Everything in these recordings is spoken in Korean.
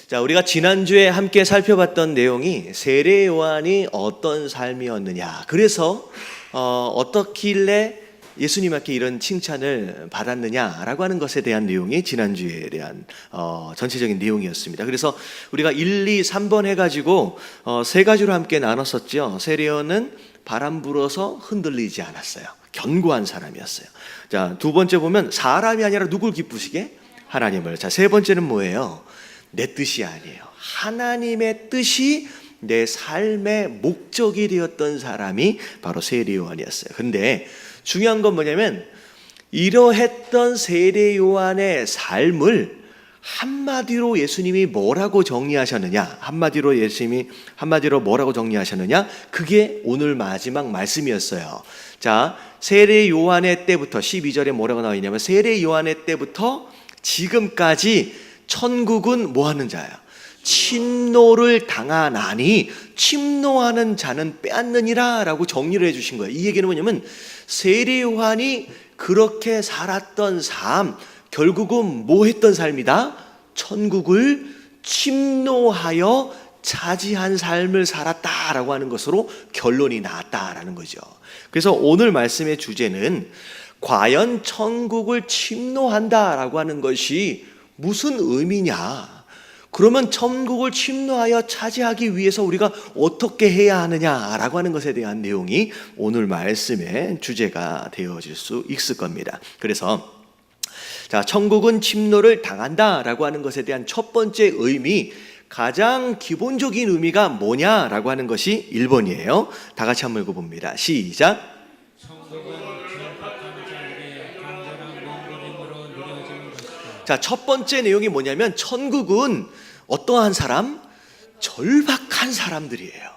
자, 우리가 지난주에 함께 살펴봤던 내용이 세례 요한이 어떤 삶이었느냐. 그래서 어떻길래 예수님께 이런 칭찬을 받았느냐라고 하는 것에 대한 내용이 지난주에 대한 전체적인 내용이었습니다. 그래서 우리가 1, 2, 3번 해가지고 세 가지로 함께 나눴었죠. 세례 요한은 바람 불어서 흔들리지 않았어요. 견고한 사람이었어요. 자, 두 번째 보면 사람이 아니라 누굴 기쁘시게? 하나님을. 자, 세 번째는 뭐예요? 내 뜻이 아니에요. 하나님의 뜻이 내 삶의 목적이 되었던 사람이 바로 세례 요한이었어요. 근데 중요한 건 뭐냐면 이러했던 세례 요한의 삶을 한마디로 예수님이 뭐라고 정리하셨느냐? 한마디로 뭐라고 정리하셨느냐? 그게 오늘 마지막 말씀이었어요. 자, 세례 요한의 때부터 12절에 뭐라고 나와 있냐면 세례 요한의 때부터 지금까지 천국은 뭐 하는 자야? 침노를 당하나니 침노하는 자는 빼앗느니라 라고 정리를 해주신 거예요. 이 얘기는 뭐냐면 세례 요한이 그렇게 살았던 삶, 결국은 뭐 했던 삶이다? 천국을 침노하여 차지한 삶을 살았다라고 하는 것으로 결론이 나왔다라는 거죠. 그래서 오늘 말씀의 주제는 과연 천국을 침노한다라고 하는 것이 무슨 의미냐? 그러면 천국을 침노하여 차지하기 위해서 우리가 어떻게 해야 하느냐라고 하는 것에 대한 내용이 오늘 말씀의 주제가 되어질 수 있을 겁니다. 그래서 자, 천국은 침노를 당한다라고 하는 것에 대한 첫 번째 의미, 가장 기본적인 의미가 뭐냐라고 하는 것이 1번이에요. 다 같이 한번 읽어봅니다. 시작. 자, 첫 번째 내용이 뭐냐면 천국은 어떠한 사람? 절박한 사람들이에요.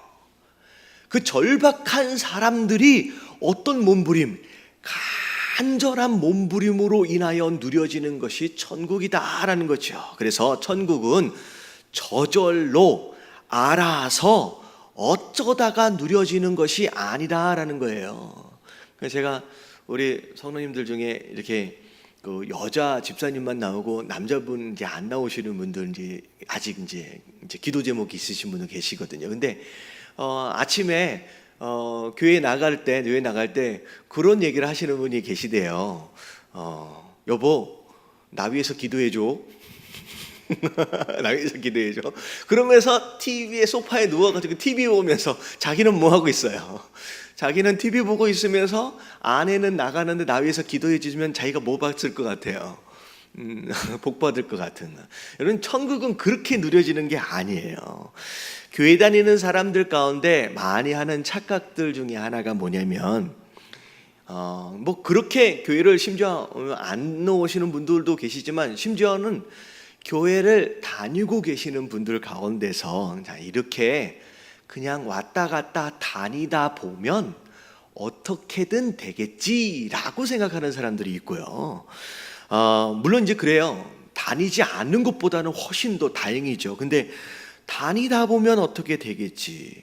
그 절박한 사람들이 어떤 몸부림? 간절한 몸부림으로 인하여 누려지는 것이 천국이다라는 거죠. 그래서 천국은 저절로 알아서 어쩌다가 누려지는 것이 아니다라는 거예요. 그래서 제가 우리 성도님들 중에 이렇게 그 여자 집사님만 나오고 남자분 이제 안 나오시는 분들 이제 아직 이제 기도 제목이 있으신 분들 계시거든요. 근데 아침에 교회 나갈 때 그런 얘기를 하시는 분이 계시대요. 여보, 나 위해서 기도해줘. 나 위해서 기도해줘. 그러면서 TV에 소파에 누워가지고 TV 보면서 자기는 뭐 하고 있어요? 자기는 TV 보고 있으면서 아내는 나가는데 나 위해서 기도해 주시면 자기가 뭐 받을 것 같아요? 복 받을 것 같은. 여러분, 천국은 그렇게 누려지는 게 아니에요. 교회 다니는 사람들 가운데 많이 하는 착각들 중에 하나가 뭐냐면 뭐 그렇게 교회를 심지어 안 나오시는 분들도 계시지만 심지어는 교회를 다니고 계시는 분들 가운데서 자, 이렇게 그냥 왔다 갔다 다니다 보면 어떻게든 되겠지라고 생각하는 사람들이 있고요. 물론 이제 그래요. 다니지 않는 것보다는 훨씬 더 다행이죠. 근데 다니다 보면 어떻게 되겠지.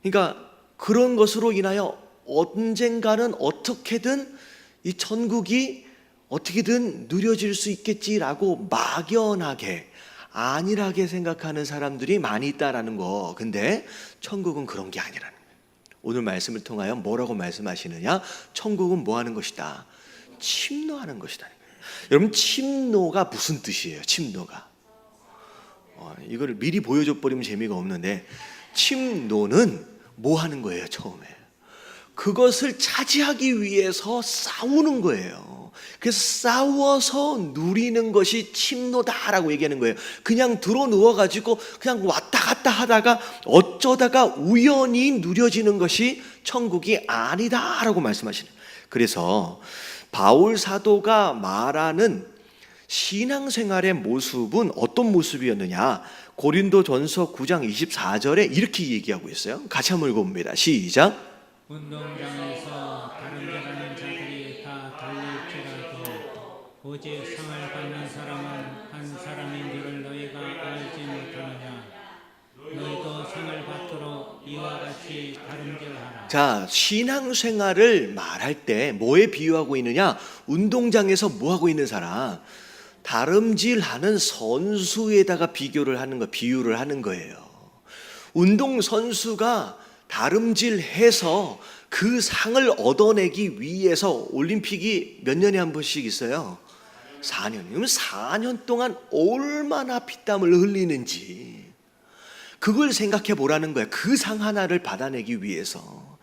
그러니까 그런 것으로 인하여 언젠가는 어떻게든 이 천국이 어떻게든 누려질 수 있겠지라고 막연하게 안일하게 생각하는 사람들이 많이 있다라는 거. 근데 천국은 그런 게 아니라는 거예요. 오늘 말씀을 통하여 뭐라고 말씀하시느냐? 천국은 뭐 하는 것이다? 침노하는 것이다. 여러분, 침노가 무슨 뜻이에요? 침노가 이걸 미리 보여줘 버리면 재미가 없는데 침노는 뭐 하는 거예요? 처음에 그것을 차지하기 위해서 싸우는 거예요. 그래서 싸워서 누리는 것이 침노다라고 얘기하는 거예요. 그냥 들어 누워가지고 그냥 왔다 갔다 하다가 어쩌다가 우연히 누려지는 것이 천국이 아니다라고 말씀하시는 거예요. 그래서 바울 사도가 말하는 신앙생활의 모습은 어떤 모습이었느냐? 고린도전서 9장 24절에 이렇게 얘기하고 있어요. 같이 한번 읽어봅니다. 시작. 운동장에서 다른 데 가는 자들이 다 달릴지라도 오직 상을 받는 사람은 한 사람인 줄을 너희가 알지 못하느냐. 너희도 상을 받도록 이와 같이 다름질하라. 자, 신앙생활을 말할 때 뭐에 비유하고 있느냐? 운동장에서 뭐 하고 있는 사람? 다름질하는 선수에다가 비유를 하는 거예요. 운동 선수가 다름질해서 그 상을 얻어내기 위해서 올림픽이 몇 년에 한 번씩 있어요? 4년. 그럼 4년 동안 얼마나 피땀을 흘리는지 그걸 생각해 보라는 거예요. 그 상 하나를 받아내기 위해서.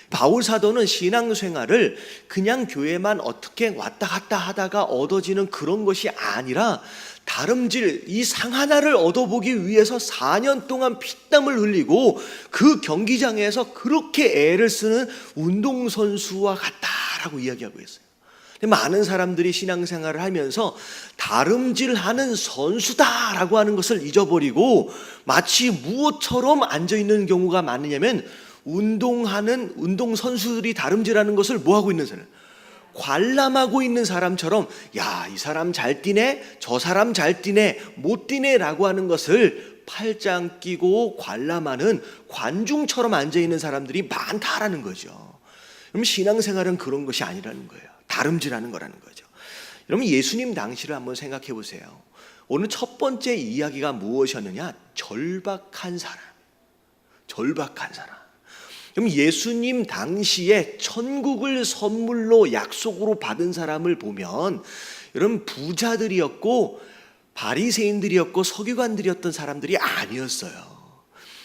바울 사도는 신앙생활을 그냥 교회만 어떻게 왔다 갔다 하다가 얻어지는 그런 것이 아니라 다름질 이 상 하나를 얻어보기 위해서 4년 동안 피땀을 흘리고 그 경기장에서 그렇게 애를 쓰는 운동선수와 같다라고 이야기하고 있어요. 많은 사람들이 신앙생활을 하면서 다름질하는 선수다라고 하는 것을 잊어버리고 마치 무엇처럼 앉아있는 경우가 많으냐면 운동 선수들이 다름질하는 것을 뭐하고 있는 사람? 관람하고 있는 사람처럼 야, 이 사람 잘 뛰네, 저 사람 잘 뛰네, 못 뛰네 라고 하는 것을 팔짱 끼고 관람하는 관중처럼 앉아있는 사람들이 많다라는 거죠. 그럼 신앙생활은 그런 것이 아니라는 거예요. 다름질하는 거라는 거죠. 여러분, 예수님 당시를 한번 생각해 보세요. 오늘 첫 번째 이야기가 무엇이었느냐? 절박한 사람. 그럼 예수님 당시에 천국을 선물로 약속으로 받은 사람을 보면 여러분, 부자들이었고 바리새인들이었고 서기관들이었던 사람들이 아니었어요.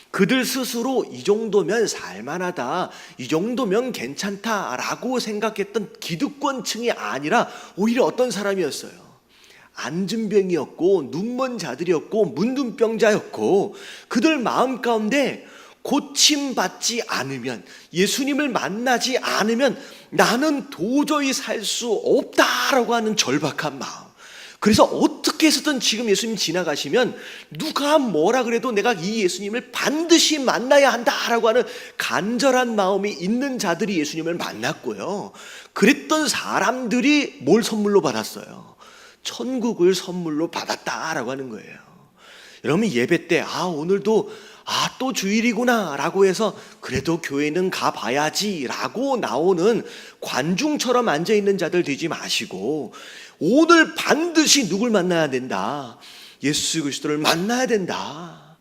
그들 스스로 이 정도면 살만하다, 이 정도면 괜찮다라고 생각했던 기득권층이 아니라 오히려 어떤 사람이었어요? 안진병이었고 눈먼 자들이었고 문둥병자였고 그들 마음 가운데 고침받지 않으면, 예수님을 만나지 않으면 나는 도저히 살 수 없다라고 하는 절박한 마음. 그래서 어떻게 해서든 지금 예수님 지나가시면 누가 뭐라 그래도 내가 이 예수님을 반드시 만나야 한다라고 하는 간절한 마음이 있는 자들이 예수님을 만났고요. 그랬던 사람들이 뭘 선물로 받았어요? 천국을 선물로 받았다라고 하는 거예요. 여러분, 예배 때 오늘도 또 주일이구나 라고 해서 그래도 교회는 가봐야지 라고 나오는 관중처럼 앉아있는 자들 되지 마시고 오늘 반드시 누굴 만나야 된다? 예수 그리스도를 만나야 된다.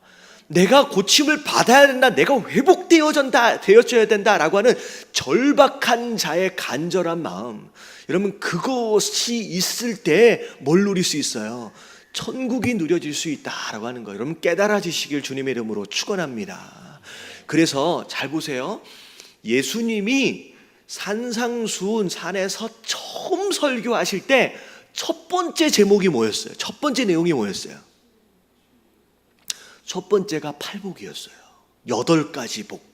내가 고침을 받아야 된다. 내가 회복되어져야 된다라고 하는 절박한 자의 간절한 마음. 여러분, 그것이 있을 때 뭘 누릴 수 있어요? 천국이 누려질 수 있다라고 하는 거예요. 여러분, 깨달아지시길 주님의 이름으로 축원합니다. 그래서 잘 보세요. 예수님이 산상수훈 산에서 처음 설교하실 때 첫 번째 제목이 뭐였어요? 첫 번째 내용이 뭐였어요? 첫 번째가 팔복이었어요. 8가지 복.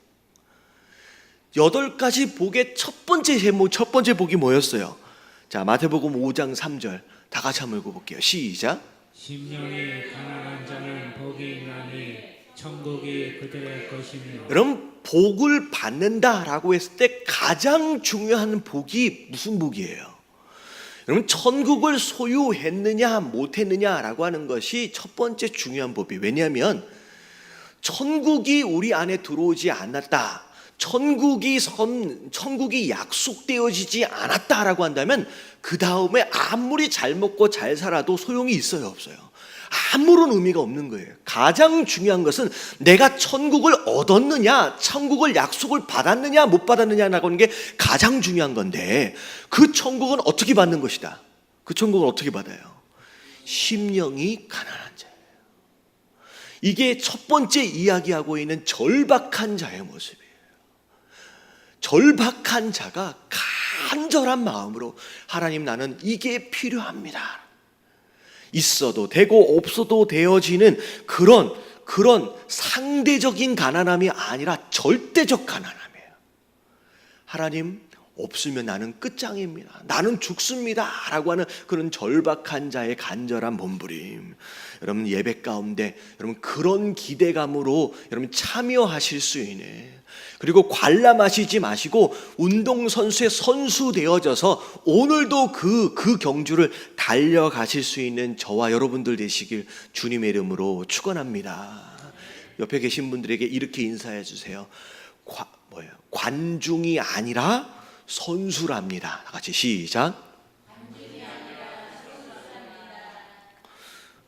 8가지 복의 첫 번째 제목, 첫 번째 복이 뭐였어요? 자, 마태복음 5장 3절 다 같이 한번 읽어볼게요. 시작. 심령이 가난한 자는 복이 있나니 천국이 그들의 것이며. 여러분, 복을 받는다라고 했을 때 가장 중요한 복이 무슨 복이에요? 여러분, 천국을 소유했느냐 못했느냐라고 하는 것이 첫 번째 중요한 법이에요. 왜냐하면 천국이 우리 안에 들어오지 않았다, 천국이 약속되어지지 않았다라고 한다면 그 다음에 아무리 잘 먹고 잘 살아도 소용이 있어요, 없어요? 아무런 의미가 없는 거예요. 가장 중요한 것은 내가 천국을 얻었느냐, 천국을 약속을 받았느냐 못 받았느냐라고 하는 게 가장 중요한 건데, 그 천국은 어떻게 받는 것이다? 그 천국은 어떻게 받아요? 심령이 가난한 자예요. 이게 첫 번째 이야기하고 있는 절박한 자의 모습이에요. 절박한 자가 간절한 마음으로 하나님, 나는 이게 필요합니다. 있어도 되고 없어도 되어지는 그런 상대적인 가난함이 아니라 절대적 가난함이에요. 하나님, 없으면 나는 끝장입니다. 나는 죽습니다. 라고 하는 그런 절박한 자의 간절한 몸부림. 여러분, 예배 가운데 여러분 그런 기대감으로 여러분 참여하실 수 있는, 그리고 관람하시지 마시고 운동선수의 선수 되어져서 오늘도 그 경주를 달려가실 수 있는 저와 여러분들 되시길 주님의 이름으로 축원합니다. 옆에 계신 분들에게 이렇게 인사해 주세요. 관중이 아니라 선수랍니다. 다 같이 시작.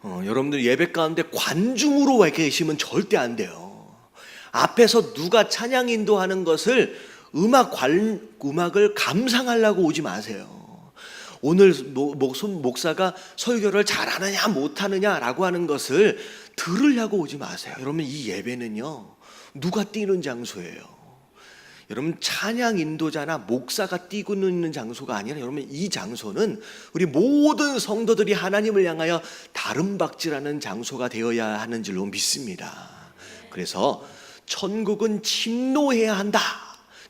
여러분들 예배 가운데 관중으로 와 계시면 절대 안 돼요. 앞에서 누가 찬양 인도하는 것을 음악을 감상하려고 오지 마세요. 오늘 목사가 설교를 잘하느냐 못하느냐라고 하는 것을 들으려고 오지 마세요. 여러분, 이 예배는요, 누가 뛰는 장소예요. 여러분, 찬양 인도자나 목사가 뛰고 있는 장소가 아니라, 여러분, 이 장소는 우리 모든 성도들이 하나님을 향하여 다름박질하는 장소가 되어야 하는 줄로 믿습니다. 그래서 천국은 침노해야 한다,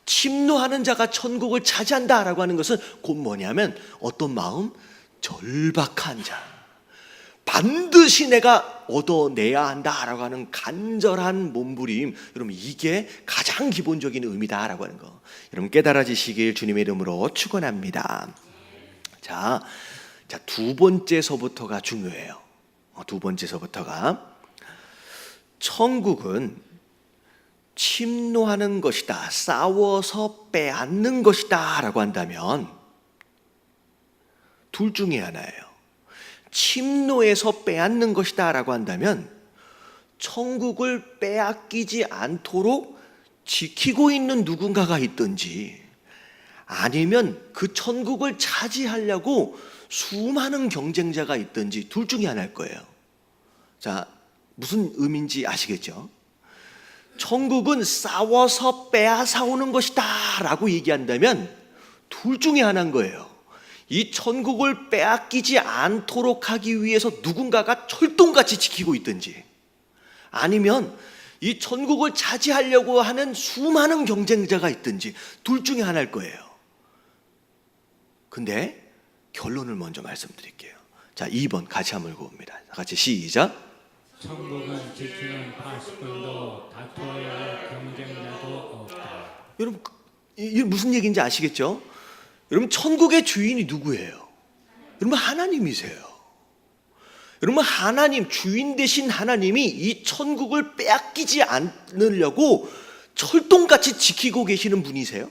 침노하는 자가 천국을 차지한다라고 하는 것은 곧 뭐냐면 어떤 마음? 절박한 자, 반드시 내가 얻어내야 한다라고 하는 간절한 몸부림. 여러분, 이게 가장 기본적인 의미다라고 하는 거 여러분 깨달아지시길 주님의 이름으로 축원합니다. 자, 두 번째서부터가 중요해요. 두 번째서부터가 천국은 침노하는 것이다, 싸워서 빼앗는 것이다 라고 한다면 둘 중에 하나예요. 침노해서 빼앗는 것이다 라고 한다면 천국을 빼앗기지 않도록 지키고 있는 누군가가 있든지, 아니면 그 천국을 차지하려고 수많은 경쟁자가 있든지, 둘 중에 하나일 거예요. 자, 무슨 의미인지 아시겠죠? 천국은 싸워서 빼앗아오는 것이다 라고 얘기한다면 둘 중에 하나인 거예요. 이 천국을 빼앗기지 않도록 하기 위해서 누군가가 철동같이 지키고 있든지, 아니면 이 천국을 차지하려고 하는 수많은 경쟁자가 있든지, 둘 중에 하나일 거예요. 근데 결론을 먼저 말씀드릴게요. 자, 2번 같이 한번 읽어봅니다. 같이 시작. 천국은 지키는 파수꾼도 다투어야 할 경쟁자도 없다. 여러분, 이게 무슨 얘기인지 아시겠죠? 여러분, 천국의 주인이 누구예요? 여러분, 하나님이세요. 여러분, 하나님, 주인 되신 하나님이 이 천국을 빼앗기지 않으려고 철동같이 지키고 계시는 분이세요?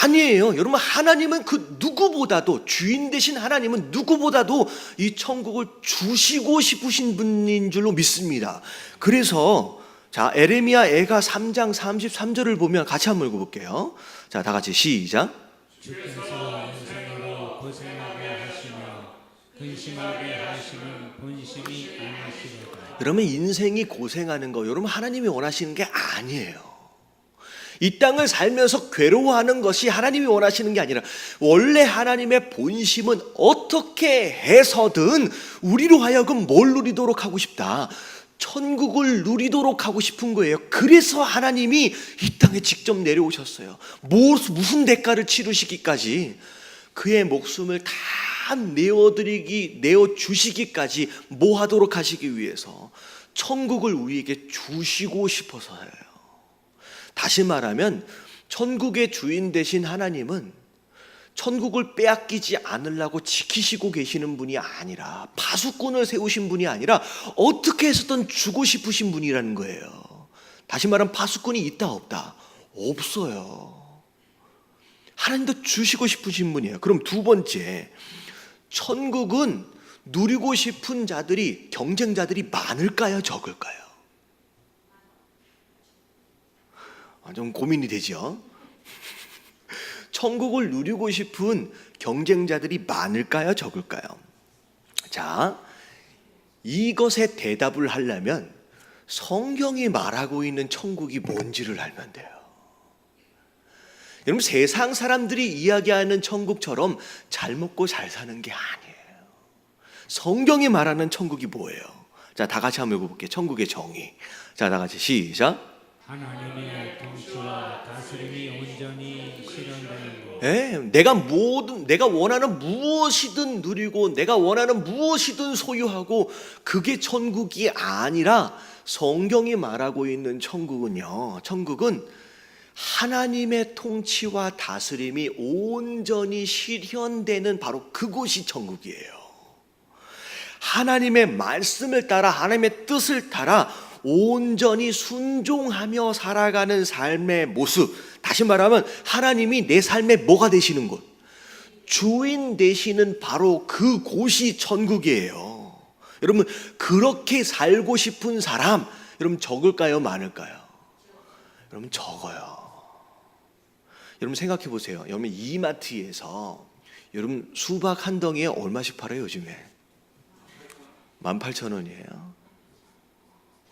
아니에요. 여러분, 하나님은 그 누구보다도, 주인 되신 하나님은 누구보다도 이 천국을 주시고 싶으신 분인 줄로 믿습니다. 그래서 자, 에레미야 애가 3장 33절을 보면 같이 한번 읽어볼게요. 자, 다 같이 시작. 주께서 인생으로 고생하게 하시며 근심하게 하시는 본심이 아니시로다. 여러분, 인생이 고생하는 거 여러분 하나님이 원하시는 게 아니에요. 이 땅을 살면서 괴로워하는 것이 하나님이 원하시는 게 아니라, 원래 하나님의 본심은 어떻게 해서든 우리로 하여금 뭘 누리도록 하고 싶다, 천국을 누리도록 하고 싶은 거예요. 그래서 하나님이 이 땅에 직접 내려오셨어요. 무슨 대가를 치르시기까지, 그의 목숨을 다 내어주시기까지 뭐 하도록 하시기 위해서? 천국을 우리에게 주시고 싶어서예요. 다시 말하면 천국의 주인 되신 하나님은 천국을 빼앗기지 않으려고 지키시고 계시는 분이 아니라, 파수꾼을 세우신 분이 아니라 어떻게 해서든 주고 싶으신 분이라는 거예요. 다시 말하면 파수꾼이 있다 없다? 없어요. 하나님도 주시고 싶으신 분이에요. 그럼 두 번째, 천국은 누리고 싶은 자들이, 경쟁자들이 많을까요, 적을까요? 좀 고민이 되죠. 천국을 누리고 싶은 경쟁자들이 많을까요, 적을까요? 자, 이것에 대답을 하려면 성경이 말하고 있는 천국이 뭔지를 알면 돼요. 여러분, 세상 사람들이 이야기하는 천국처럼 잘 먹고 잘 사는 게 아니에요. 성경이 말하는 천국이 뭐예요? 자, 다 같이 한번 읽어볼게요. 천국의 정의. 자, 다 같이 시작. 하나님의 통치와 다스림이 온전히 실현되는 것. 내가 원하는 무엇이든 누리고, 내가 원하는 무엇이든 소유하고, 그게 천국이 아니라 성경이 말하고 있는 천국은요, 천국은 하나님의 통치와 다스림이 온전히 실현되는 바로 그곳이 천국이에요. 하나님의 말씀을 따라, 하나님의 뜻을 따라 온전히 순종하며 살아가는 삶의 모습, 다시 말하면 하나님이 내 삶의 뭐가 되시는 곳, 주인 되시는 바로 그곳이 천국이에요. 여러분 그렇게 살고 싶은 사람 여러분 적을까요, 많을까요? 여러분 적어요. 여러분 생각해 보세요. 여러분 이마트에서 여러분 수박 한 덩이에 얼마씩 팔아요 요즘에? 18,000원이에요.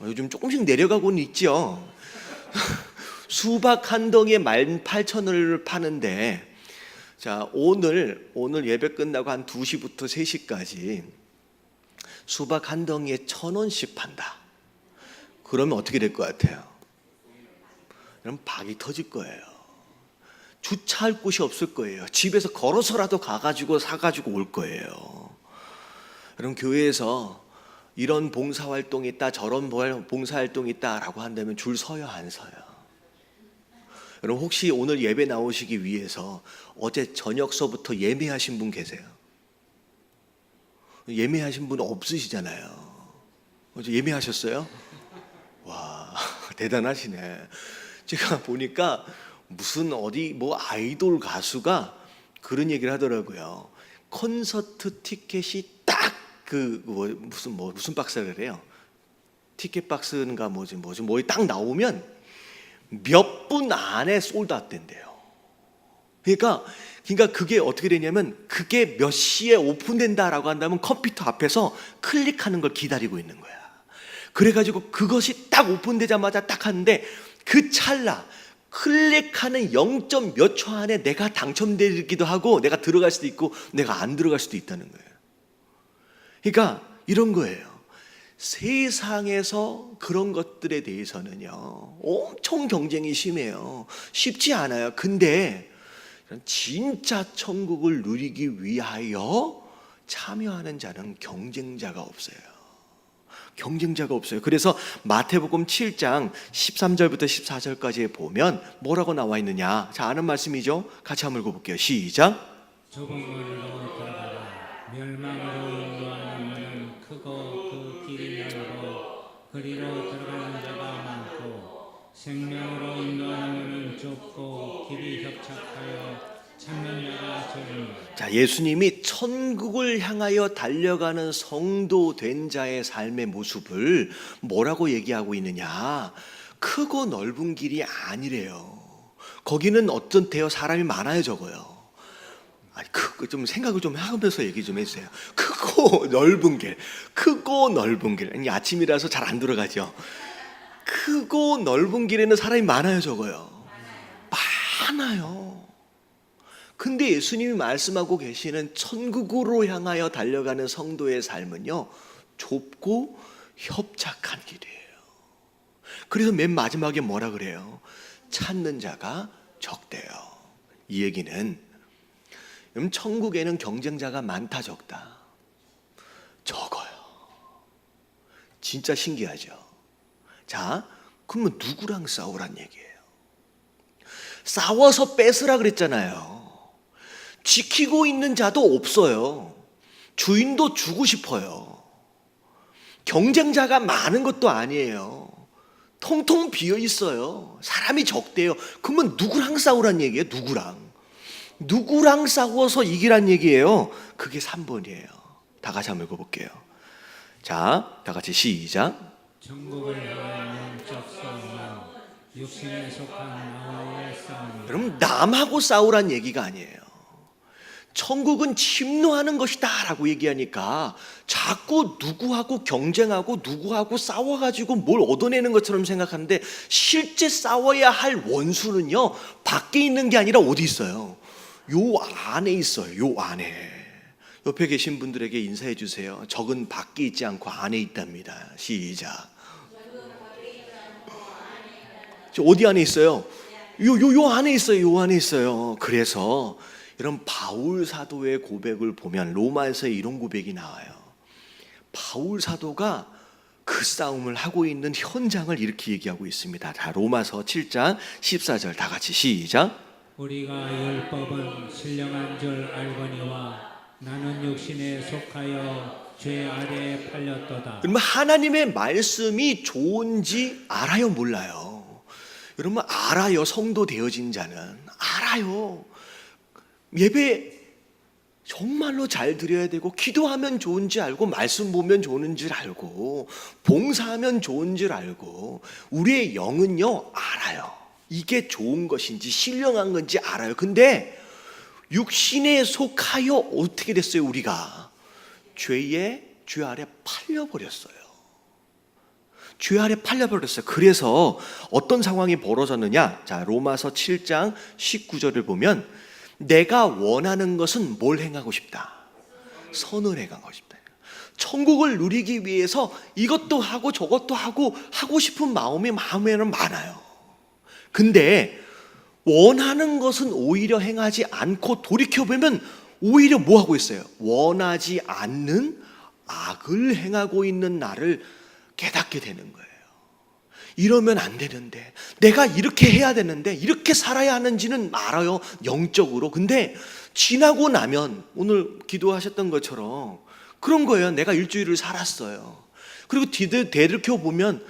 요즘 조금씩 내려가고는 있죠. 수박 한 덩이에 18,000원을 파는데, 자 오늘 예배 끝나고 한 2시부터 3시까지 수박 한 덩이에 1,000원씩 판다. 그러면 어떻게 될 것 같아요? 여러분 박이 터질 거예요. 주차할 곳이 없을 거예요. 집에서 걸어서라도 가가지고 사가지고 올 거예요. 여러분 교회에서 이런 봉사활동이 있다, 저런 봉사활동이 있다라고 한다면 줄 서요, 안 서요? 여러분 혹시 오늘 예배 나오시기 위해서 어제 저녁서부터 예매하신 분 계세요? 예매하신 분 없으시잖아요. 어제 예매하셨어요? 와 대단하시네. 제가 보니까 무슨 어디 뭐 아이돌 가수가 그런 얘기를 하더라고요. 콘서트 티켓이 딱 그 무슨 박스라 그래요? 티켓 박스인가 뭐지 딱 나오면 몇 분 안에 솔드아웃 된대요. 그러니까 그게 어떻게 되냐면 그게 몇 시에 오픈된다라고 한다면 컴퓨터 앞에서 클릭하는 걸 기다리고 있는 거야. 그래가지고 그것이 딱 오픈되자마자 딱 하는데 그 찰나 클릭하는 0. 몇 초 안에 내가 당첨되기도 하고 내가 들어갈 수도 있고 내가 안 들어갈 수도 있다는 거예요. 그러니까 이런 거예요. 세상에서 그런 것들에 대해서는요 엄청 경쟁이 심해요. 쉽지 않아요. 근데 진짜 천국을 누리기 위하여 참여하는 자는 경쟁자가 없어요. 경쟁자가 없어요. 그래서 마태복음 7장 13절부터 14절까지에 보면 뭐라고 나와 있느냐? 자, 아는 말씀이죠? 같이 한번 읽어볼게요. 시작. 좁은 길로 들어가라. 멸망으로 인도하는 문은 크고 그 길이 넓고 그리로 들어가는 자가 많고 생명으로 인도하는 문은 좁고 길이 협착하여 찾는 자가 적으니. 자, 예수님이 천국을 향하여 달려가는 성도 된 자의 삶의 모습을 뭐라고 얘기하고 있느냐? 크고 넓은 길이 아니래요. 거기는 어떤데요? 사람이 많아요, 적어요? 아니, 좀 생각을 좀 하면서 얘기 좀 해주세요. 크고 넓은 길, 크고 넓은 길. 아니, 아침이라서 잘 안 들어가죠. 크고 넓은 길에는 사람이 많아요, 적어요? 많아요. 근데 예수님이 말씀하고 계시는 천국으로 향하여 달려가는 성도의 삶은요 좁고 협착한 길이에요. 그래서 맨 마지막에 뭐라 그래요? 찾는 자가 적대요. 이 얘기는 천국에는 경쟁자가 많다 적다? 적어요. 진짜 신기하죠. 자, 그러면 누구랑 싸우란 얘기예요? 싸워서 뺏으라 그랬잖아요. 지키고 있는 자도 없어요. 주인도 주고 싶어요. 경쟁자가 많은 것도 아니에요. 통통 비어 있어요. 사람이 적대요. 그러면 누구랑 싸우란 얘기예요? 누구랑 싸워서 이기란 얘기예요? 그게 3번이에요. 다 같이 한번 읽어볼게요. 자, 다 같이 시작. 천국을 향하여 영적 싸움은 육신에 속한 나와의 싸움이다. 여러분 남하고 싸우란 얘기가 아니에요. 천국은 침노하는 것이다 라고 얘기하니까 자꾸 누구하고 경쟁하고 누구하고 싸워가지고 뭘 얻어내는 것처럼 생각하는데 실제 싸워야 할 원수는요 밖에 있는 게 아니라 어디 있어요? 요 안에 있어요. 요 안에. 옆에 계신 분들에게 인사해 주세요. 적은 밖에 있지 않고 안에 있답니다. 시작. 어디 안에 있어요? 요 안에 있어요. 요 안에 있어요. 그래서 여러분 바울 사도의 고백을 보면 로마에서 이런 고백이 나와요. 바울 사도가 그 싸움을 하고 있는 현장을 이렇게 얘기하고 있습니다. 자, 로마서 7장 14절 다 같이 시작. 우리가 율법은 신령한 줄 알거니와 나는 육신에 속하여 죄 아래에 팔렸도다. 그러면 하나님의 말씀이 좋은지 알아요, 몰라요? 여러분 알아요. 성도 되어진 자는 알아요. 예배 정말로 잘 드려야 되고, 기도하면 좋은 줄 알고, 말씀 보면 좋은 줄 알고, 봉사하면 좋은 줄 알고, 우리의 영은요 알아요. 이게 좋은 것인지 신령한 건지 알아요. 근데 육신에 속하여 어떻게 됐어요? 우리가 죄 아래 팔려버렸어요. 죄 아래 팔려버렸어요. 그래서 어떤 상황이 벌어졌느냐? 자, 로마서 7장 19절을 보면, 내가 원하는 것은 뭘 행하고 싶다? 선을 행하고 싶다. 천국을 누리기 위해서 이것도 하고 저것도 하고 싶은 마음에는 많아요. 근데 원하는 것은 오히려 행하지 않고 돌이켜보면 오히려 뭐 하고 있어요? 원하지 않는 악을 행하고 있는 나를 깨닫게 되는 거예요. 이러면 안 되는데, 내가 이렇게 해야 되는데, 이렇게 살아야 하는지는 알아요, 영적으로. 근데 지나고 나면 오늘 기도하셨던 것처럼 그런 거예요. 내가 일주일을 살았어요. 그리고 되돌켜 보면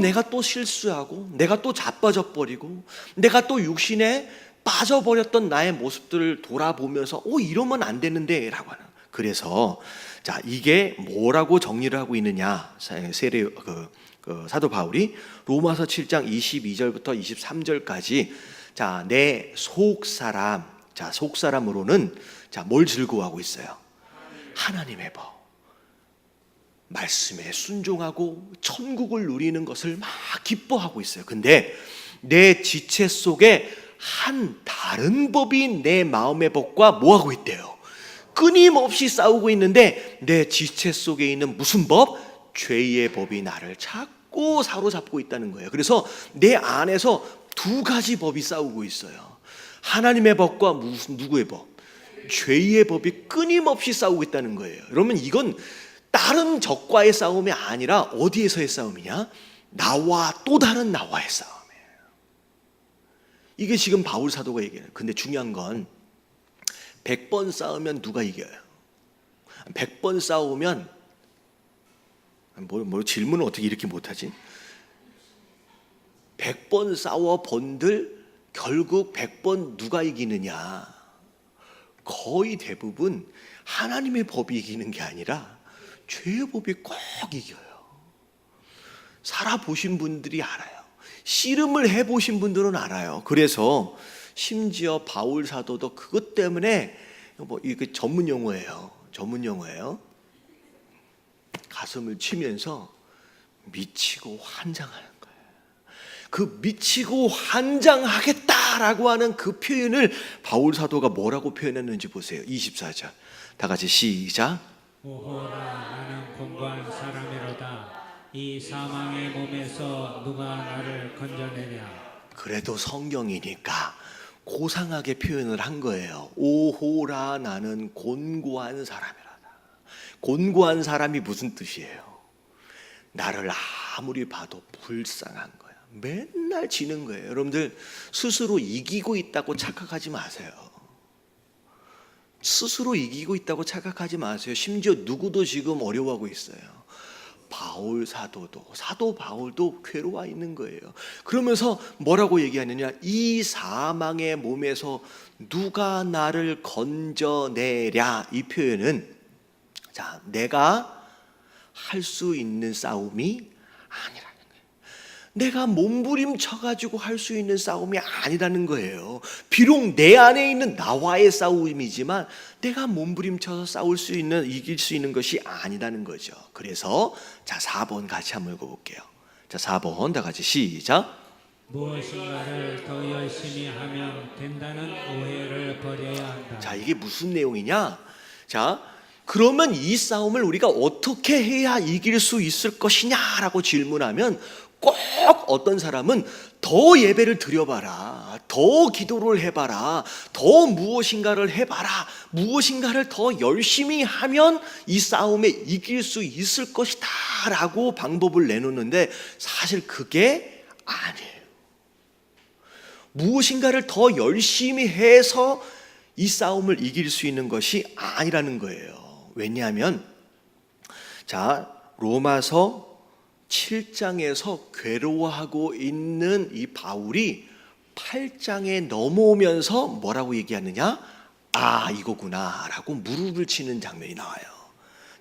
내가 또 실수하고, 내가 또 자빠져 버리고, 내가 또 육신에 빠져버렸던 나의 모습들을 돌아보면서 이러면 안 되는데 라고 하는. 그래서 자, 이게 뭐라고 정리를 하고 있느냐, 사도 바울이 로마서 7장 22절부터 23절까지 자, 내 속사람, 자, 속사람으로는 자, 뭘 즐거워하고 있어요? 하나님의 법, 말씀에 순종하고 천국을 누리는 것을 막 기뻐하고 있어요. 근데 내 지체 속에 한 다른 법이 내 마음의 법과 뭐하고 있대요? 끊임없이 싸우고 있는데, 내 지체 속에 있는 무슨 법? 죄의 법이 나를 자꾸 사로잡고 있다는 거예요. 그래서 내 안에서 두 가지 법이 싸우고 있어요. 하나님의 법과 누구의 법? 죄의 법이 끊임없이 싸우고 있다는 거예요. 그러면 이건 다른 적과의 싸움이 아니라 어디에서의 싸움이냐? 나와 또 다른 나와의 싸움이에요. 이게 지금 바울 사도가 얘기해요. 근데 중요한 건 100번 싸우면 누가 이겨요? 100번 싸우면 뭐 질문을 어떻게 이렇게 못하지? 100번 싸워 본들 결국 100번 누가 이기느냐? 거의 대부분 하나님의 법이 이기는 게 아니라 죄의 법이 꼭 이겨요. 살아보신 분들이 알아요. 씨름을 해보신 분들은 알아요. 그래서 심지어 바울 사도도 그것 때문에 이게 전문 용어예요. 가슴을 치면서 미치고 환장하는 거예요. 그 미치고 환장하겠다라고 하는 그 표현을 바울 사도가 뭐라고 표현했는지 보세요. 24절. 다 같이 시작. 오호라, 나는 곤고한 사람이로다. 이 사망의 몸에서 누가 나를 건져내랴. 그래도 성경이니까 고상하게 표현을 한 거예요. 오호라, 나는 곤고한 사람이라다. 곤고한 사람이 무슨 뜻이에요? 나를 아무리 봐도 불쌍한 거야. 맨날 지는 거예요. 여러분들 스스로 이기고 있다고 착각하지 마세요. 스스로 이기고 있다고 착각하지 마세요. 심지어 누구도 지금 어려워하고 있어요. 사도 바울도 괴로워 있는 거예요. 그러면서 뭐라고 얘기하느냐? 이 사망의 몸에서 누가 나를 건져내랴. 이 표현은 자, 내가 할 수 있는 싸움이 아니라는 거예요. 내가 몸부림쳐가지고 할 수 있는 싸움이 아니라는 거예요. 비록 내 안에 있는 나와의 싸움이지만 내가 몸부림쳐서 이길 수 있는 것이 아니라는 거죠. 그래서 자, 4번 같이 한번 읽어볼게요. 자, 4번 다 같이 시작. 무엇인가를 더 열심히 하면 된다는 오해를 버려야 한다. 자, 이게 무슨 내용이냐? 자, 그러면 이 싸움을 우리가 어떻게 해야 이길 수 있을 것이냐라고 질문하면 꼭 어떤 사람은 더 예배를 드려봐라, 더 기도를 해봐라, 더 무엇인가를 해봐라, 무엇인가를 더 열심히 하면 이 싸움에 이길 수 있을 것이다 라고 방법을 내놓는데 사실 그게 아니에요. 무엇인가를 더 열심히 해서 이 싸움을 이길 수 있는 것이 아니라는 거예요. 왜냐하면 자, 로마서 7장에서 괴로워하고 있는 이 바울이 8장에 넘어오면서 뭐라고 얘기하느냐? 아, 이거구나 라고 무릎을 치는 장면이 나와요.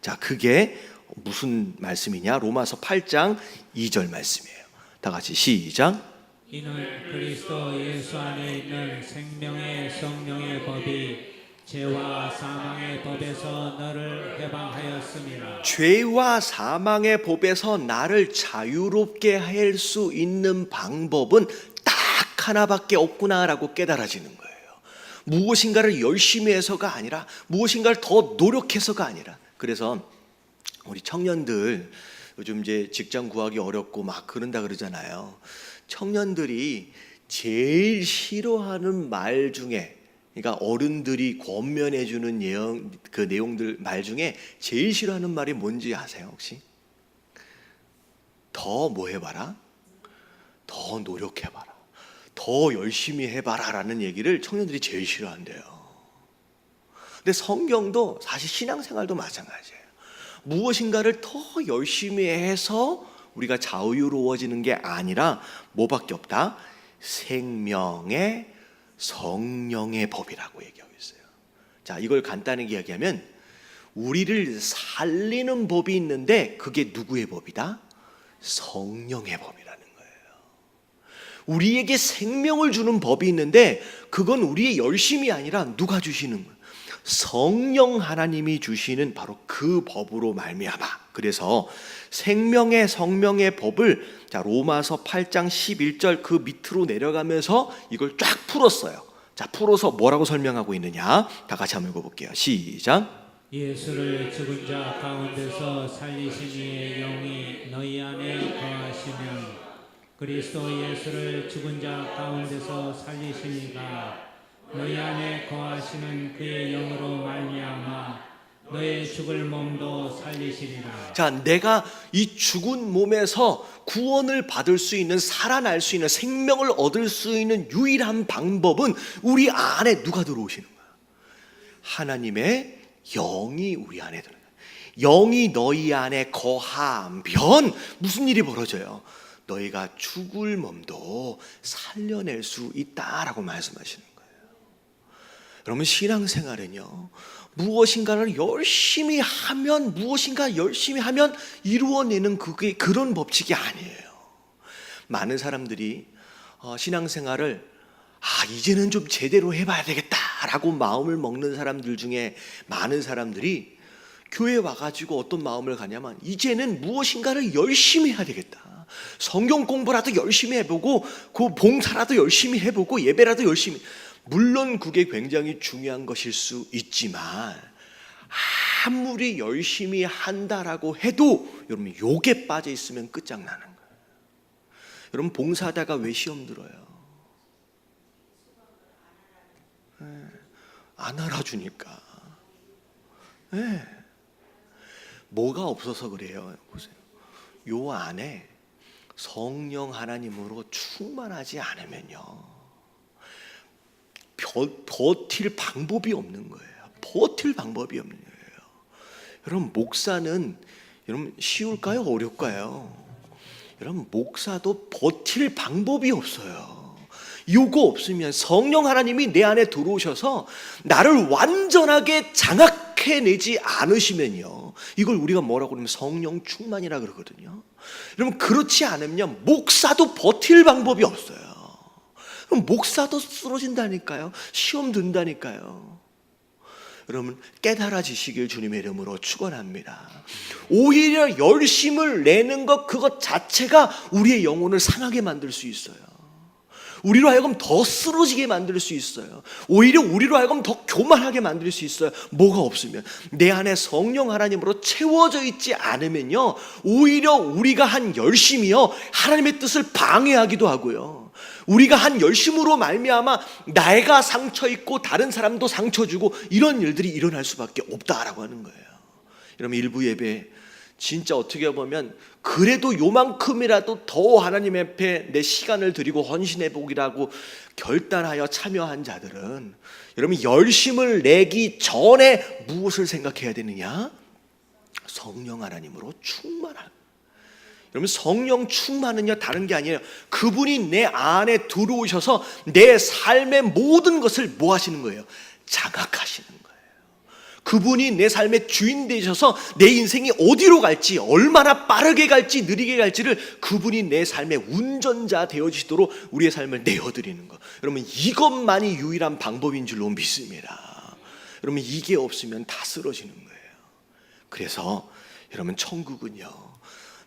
자, 그게 무슨 말씀이냐? 로마서 8장 2절 말씀이에요. 다 같이 시작. 이는 그리스도 예수 안에 있는 생명의 성령의 법이 죄와 사망의 법에서 너를 해방하였습니다. 죄와 사망의 법에서 나를 자유롭게 할 수 있는 방법은 딱 하나밖에 없구나라고 깨달아지는 거예요. 무엇인가를 열심히 해서가 아니라, 무엇인가를 더 노력해서가 아니라. 그래서 우리 청년들 요즘 이제 직장 구하기 어렵고 막 그런다 그러잖아요. 청년들이 제일 싫어하는 말 중에, 그러니까 어른들이 권면해 주는 그 내용들 말 중에 제일 싫어하는 말이 뭔지 아세요 혹시? 더 뭐 해봐라? 더 노력해봐라. 더 열심히 해봐라 라는 얘기를 청년들이 제일 싫어한대요. 근데 성경도 사실 신앙생활도 마찬가지예요. 무엇인가를 더 열심히 해서 우리가 자유로워지는 게 아니라 뭐밖에 없다? 생명의 성령의 법이라고 얘기하고 있어요. 자, 이걸 간단하게 이야기하면 우리를 살리는 법이 있는데 그게 누구의 법이다? 성령의 법이라는 거예요. 우리에게 생명을 주는 법이 있는데 그건 우리의 열심이 아니라 누가 주시는 거예요? 성령 하나님이 주시는 바로 그 법으로 말미암아. 그래서 생명의 성령의 법을 자 로마서 8장 11절 그 밑으로 내려가면서 이걸 쫙 풀었어요. 자, 풀어서 뭐라고 설명하고 있느냐? 다 같이 한번 읽어볼게요. 시작. 예수를 죽은 자 가운데서 살리신 이의 영이 너희 안에 거하시면 그리스도 예수를 죽은 자 가운데서 살리신 이가 너희 안에 거하시는 그의 영으로 말미암아 너의 죽을 몸도 살리시리라. 자, 내가 이 죽은 몸에서 구원을 받을 수 있는, 살아날 수 있는, 생명을 얻을 수 있는 유일한 방법은 우리 안에 누가 들어오시는 거야? 하나님의 영이 우리 안에 들어요. 영이 너희 안에 거하면 무슨 일이 벌어져요? 너희가 죽을 몸도 살려낼 수 있다라고 말씀하시는 거예요. 여러분, 신앙생활은요, 무엇인가를 열심히 하면 이루어내는 그런 법칙이 아니에요. 많은 사람들이 신앙생활을 이제는 좀 제대로 해봐야 되겠다라고 마음을 먹는 사람들 중에 많은 사람들이 교회에 와가지고 어떤 마음을 가냐면 이제는 무엇인가를 열심히 해야 되겠다. 성경 공부라도 열심히 해보고 그 봉사라도 열심히 해보고 예배라도 열심히. 물론 그게 굉장히 중요한 것일 수 있지만 아무리 열심히 한다라고 해도 여러분 욕에 빠져 있으면 끝장나는 거예요. 여러분, 봉사하다가 왜 시험 들어요? 안 알아주니까. 뭐가 없어서 그래요? 보세요. 요 안에 성령 하나님으로 충만하지 않으면요, 버틸 방법이 없는 거예요. 버틸 방법이 없는 거예요. 여러분, 목사는 여러분 쉬울까요? 어렵까요? 여러분, 목사도 버틸 방법이 없어요. 요거 없으면 성령 하나님이 내 안에 들어오셔서 나를 완전하게 장악해내지 않으시면요, 이걸 우리가 뭐라고 그러면 성령 충만이라 그러거든요. 여러분, 그렇지 않으면 목사도 버틸 방법이 없어요. 그럼 목사도 쓰러진다니까요. 시험 든다니까요. 여러분, 깨달아지시길 주님의 이름으로 축원합니다. 오히려 열심을 내는 것 그것 자체가 우리의 영혼을 상하게 만들 수 있어요. 우리로 하여금 더 쓰러지게 만들 수 있어요. 오히려 우리로 하여금 더 교만하게 만들 수 있어요. 뭐가 없으면, 내 안에 성령 하나님으로 채워져 있지 않으면요, 오히려 우리가 한 열심이요 하나님의 뜻을 방해하기도 하고요, 우리가 한 열심으로 말미암아 내가 상처 입고 다른 사람도 상처 주고 이런 일들이 일어날 수밖에 없다라고 하는 거예요. 여러분, 일부 예배 진짜 어떻게 보면 그래도 요만큼이라도 더 하나님 앞에 내 시간을 드리고 헌신해 보기라고 결단하여 참여한 자들은 여러분, 열심을 내기 전에 무엇을 생각해야 되느냐? 성령 하나님으로 충만한. 여러분, 성령 충만은요 다른 게 아니에요. 그분이 내 안에 들어오셔서 내 삶의 모든 것을 뭐 하시는 거예요? 장악하시는 거예요. 그분이 내 삶의 주인 되셔서 내 인생이 어디로 갈지, 얼마나 빠르게 갈지 느리게 갈지를 그분이 내 삶의 운전자 되어주시도록 우리의 삶을 내어드리는 것. 여러분, 이것만이 유일한 방법인 줄로 믿습니다. 여러분, 이게 없으면 다 쓰러지는 거예요. 그래서 여러분, 천국은요,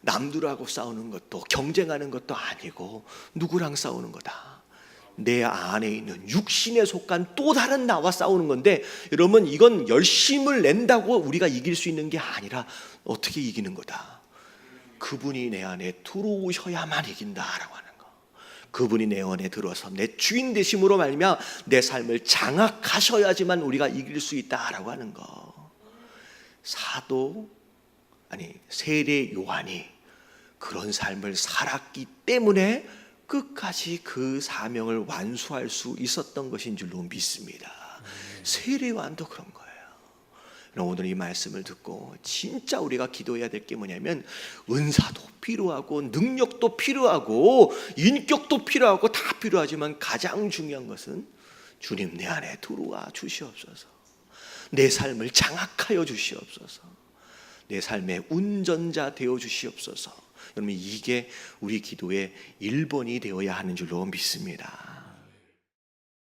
남들하고 싸우는 것도 경쟁하는 것도 아니고 누구랑 싸우는 거다? 내 안에 있는 육신에 속한 또 다른 나와 싸우는 건데, 여러분, 이건 열심을 낸다고 우리가 이길 수 있는 게 아니라 어떻게 이기는 거다? 그분이 내 안에 들어오셔야만 이긴다라고 하는 거. 그분이 내 안에 들어서 내 주인 되심으로 말미암아 내 삶을 장악하셔야지만 우리가 이길 수 있다라고 하는 거. 세례 요한이 그런 삶을 살았기 때문에 끝까지 그 사명을 완수할 수 있었던 것인 줄로 믿습니다. 세례 요한도 그런 거예요. 오늘 이 말씀을 듣고 진짜 우리가 기도해야 될 게 뭐냐면, 은사도 필요하고 능력도 필요하고 인격도 필요하고 다 필요하지만 가장 중요한 것은 주님 내 안에 들어와 주시옵소서. 내 삶을 장악하여 주시옵소서. 내 삶의 운전자 되어 주시옵소서. 여러분, 이게 우리 기도의 1번이 되어야 하는 줄로 믿습니다.